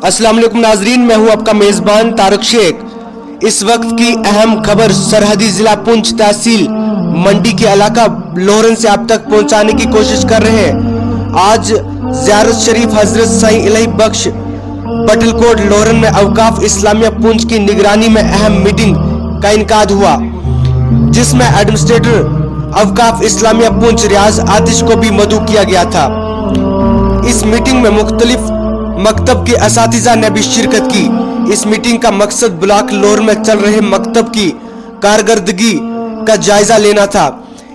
अस्सलाम वालेकुम नाजरीन, मैं हूं आपका मेज़बान तारक शेख। इस वक्त की अहम खबर सरहदी जिला पुंछ तहसील मंडी के इलाका लोहरन से आप तक पहुंचाने की कोशिश कर रहे हैं। आज ज़ियारत शरीफ हजरत साईं इलाही बख्श बटलकोट लोहरन में अवकाफ इस्लामिया पुंछ की निगरानी में अहम मीटिंग का इनकाद हुआ, जिसमें एडमिनिस्ट्रेटर अवकाफ इस्लामिया पुंछ रियाज आतिश को भी मदऊ किया गया था। इस मीटिंग में मुख्तलिफ मकतब के असातिज़ा ने भी शिरकत की। इस मीटिंग का मकसद ब्लॉक लोहरन में चल रहे मकतब की कारकर्दगी का जायजा लेना था।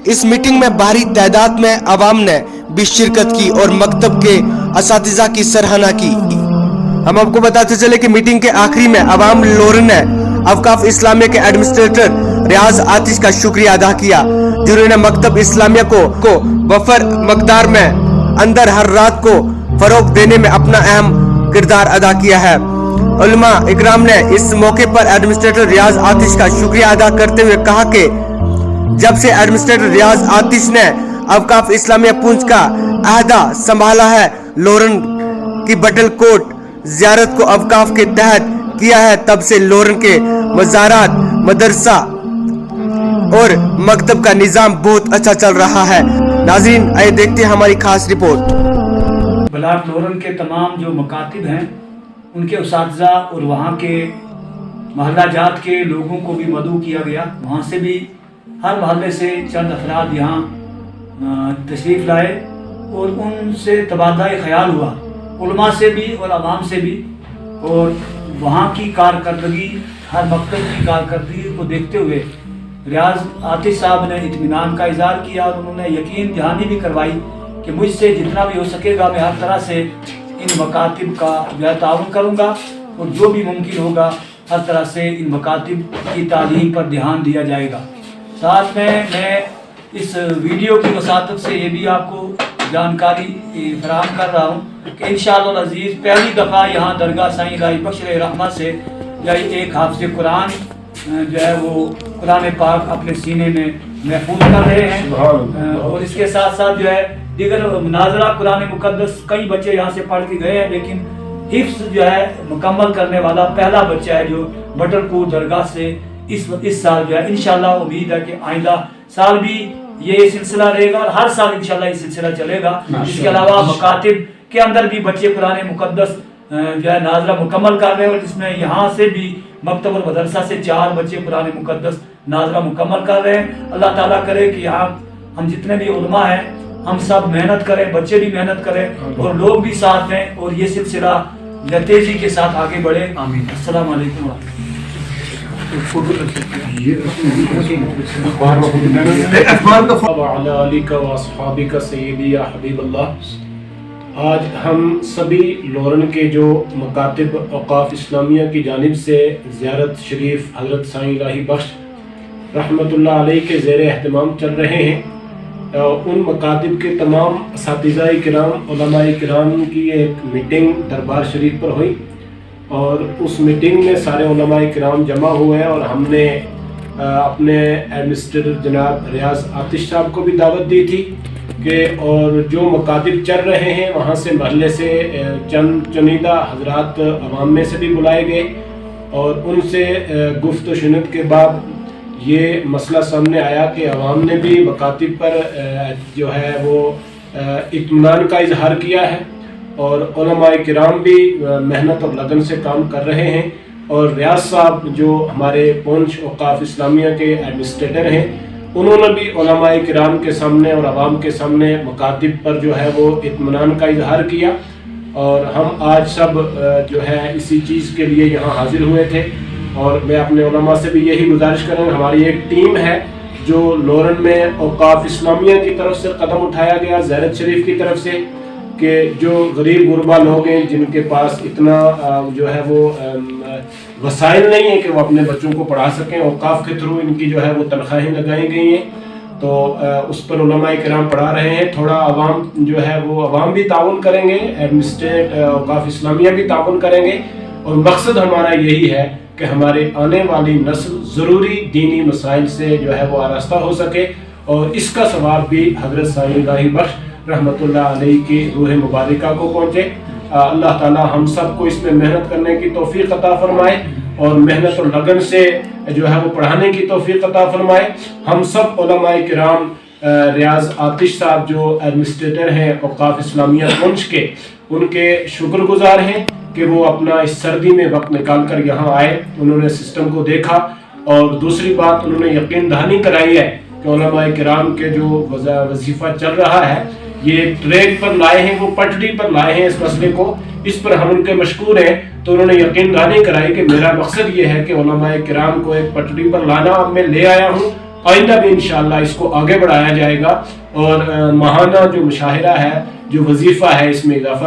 इस मीटिंग में भारी तादाद में अवाम ने भी शिरकत की और मकतब के असातिज़ा की सराहना की। हम आपको बताते चले कि मीटिंग के आखिरी में अवाम लोहरन ने अवकाफ इस्लामिया के एडमिनिस्ट्रेटर रियाज आतिश का शुक्रिया अदा किया, जिन्होंने मकतब इस्लामिया को वफर मकदार में अंदर हर रात को फरोग देने में अपना अहम किरदार अदा किया है। उलमा इकराम ने इस मौके पर एडमिनिस्ट्रेटर रियाज आतिश का शुक्रिया अदा करते हुए कहा कि जब से एडमिनिस्ट्रेटर रियाज आतिश ने अवकाफ इस्लामिया पुंछ का अहदा संभाला है, लोहरन की बटलकोट ज़ियारत को अवकाफ के तहत किया है, तब से लोहरन के मज़ारात, मदरसा और मकतब का निज़ाम बहुत अच्छा चल रहा है। नाज़रीन, आइए देखते हैं हमारी खास रिपोर्ट। ब्लॉक लोहरन के तमाम जो मकातिब हैं उनके उसातिज़ा और वहाँ के महल्ला जात के लोगों को भी मदऊ किया गया। वहाँ से भी हर महल्ले से चंद अफराद यहाँ तशरीफ़ लाए और उनसे तबादला ख्याल हुआ, उलमा से भी और आवाम से भी। और वहाँ की कारकर्दगी, हर मकतब की कारकर्दगी को देखते हुए रियाज आतिश साहब ने इत्मीनान का इज़हार किया और उन्होंने यकीन दहानी भी करवाई कि मुझसे जितना भी हो सकेगा मैं हर तरह से इन मकातिब का जो ताउन करूँगा और जो भी मुमकिन होगा हर तरह से इन मकातिब की तालीम पर ध्यान दिया जाएगा। साथ में मैं इस वीडियो की वसातत से ये भी आपको जानकारी फराहम कर रहा हूँ कि इंशाअल्लाह अज़ीज़ पहली दफ़ा यहाँ दरगाह साईं इलाही बख्श रहमत से एक हाफ़िज़ कुरान जो है वो कुरान पाक अपने सीने में महफूज कर रहे हैं। और इसके साथ साथ जो है दीगर मुनाजरा कुरान मुकद्दस कई बच्चे यहाँ से पढ़ के गए हैं, लेकिन हिफ्ज़ जो है मुकम्मल करने वाला पहला बच्चा है जो बटलकोट दरगाह से इस साल जो है इंशाअल्लाह उम्मीद है कि आइंदा साल भी ये सिलसिला रहेगा और हर साल इंशाअल्लाह ये सिलसिला चलेगा। इसके अलावा मकातिब के अंदर भी बच्चे कुरान मुकद्दस जो है नाजरा मुकम्मल कर रहे हैं और जिसमें यहाँ से भी मकतब और मदरसा से 4 बच्चे कुरान मुकद्दस नाजरा मुकम्मल कर रहे हैं। अल्लाह ताला करे कि यहाँ हम जितने भी उलमा हैं हम सब मेहनत करें, बच्चे भी मेहनत करें और लोग भी साथ दें और ये सिलसिला तेजी के साथ आगे बढ़े। आमीन। अस्सलाम वालेकुम। आज हम सभी लोहरन के जो मकातिब औकाफ इस्लामिया की जानिब से ज़ियारत शरीफ हज़रत साईं इलाही बख्श रहमतुल्लाह अलैह के ज़ेर एहतमाम चल रहे हैं। उन मकातिब के तमाम असातिज़ा किराम, उलमा किराम की एक मीटिंग दरबार शरीफ पर हुई और उस मीटिंग में सारे उलमा किराम जमा हुए और हमने अपने एडमिनिस्ट्रेटर जनाब रियाज आतिश साहब को भी दावत दी थी कि और जो मकातिब चल रहे हैं वहाँ से महल्ले से चंद चुनिंदा हजरात अवाम में से भी बुलाए गए और उनसे गुफ्त शुनत के बाद ये मसला सामने आया कि अवाम ने भी मकातिब पर जो है वो इत्मीनान का इजहार किया है और उलमा किराम भी मेहनत और लगन से काम कर रहे हैं। और रियाज साहब जो हमारे पुंछ औकाफ इस्लामिया के एडमिनिस्ट्रेटर हैं, उन्होंने भी उलमा किराम के सामने और अवाम के सामने मकातिब पर जो है वो इत्मीनान का इजहार किया। और हम आज सब जो है इसी चीज़ के लिए यहाँ हाजिर हुए थे और मैं अपने उलमा से भी यही गुजारिश करूँगा। हमारी एक टीम है जो लोहरन में औकाफ इस्लामिया की तरफ से कदम उठाया गया, ज़ियारत शरीफ की तरफ से, कि जो गरीब गुरबा लोग हैं जिनके पास इतना जो है वो वसाइल नहीं है कि वो अपने बच्चों को पढ़ा सकें, औकाफ के थ्रू इनकी जो है वो तनख्वाहें लगाई गई हैं, तो उस पर उलमा किराम पढ़ा रहे हैं। थोड़ा अवाम जो है वो अवाम भी ताउन करेंगे, एडमिनिस्ट्रेट औकाफ इस्लामिया भी ताउन करेंगे और मकसद हमारा यही है कि हमारे आने वाली नस्ल ज़रूरी दीनी मसाइल से जो है वो आरास्ता हो सके और इसका सवाब भी हज़रत साईं इलाही बख्श रहमतुल्लाह अलैह की रूह मुबारका को पहुँचे। اللہ تعالی ہم سب کو اس میں محنت کرنے کی توفیق عطا فرمائے اور محنت اور لگن سے جو ہے وہ پڑھانے کی توفیق عطا فرمائے. ہم سب علماء کرام ریاض آتش صاحب جو ایڈمنسٹریٹر ہیں اوقاف اسلامیہ پونچھ کے، ان کے شکر گزار ہیں کہ وہ اپنا اس سردی میں وقت نکال کر یہاں آئے. انہوں نے سسٹم کو دیکھا اور دوسری بات انہوں نے یقین دہانی کرائی ہے کہ علماء کرام کے جو وظیفہ چل رہا ہے یہ ٹریک پر لائے ہیں، وہ پٹڑی پر لائے ہیں اس مسئلے کو. اس پر ہم ان کے مشکور ہیں. تو انہوں نے یقین دہانی کرائی کہ میرا مقصد یہ ہے کہ علماء کرام کو ایک پٹڑی پر لانا. اب میں لے آیا ہوں، آئندہ بھی انشاءاللہ اس کو آگے بڑھایا جائے گا اور ماہانہ جو مشاہرہ ہے، جو وظیفہ ہے، اس میں اضافہ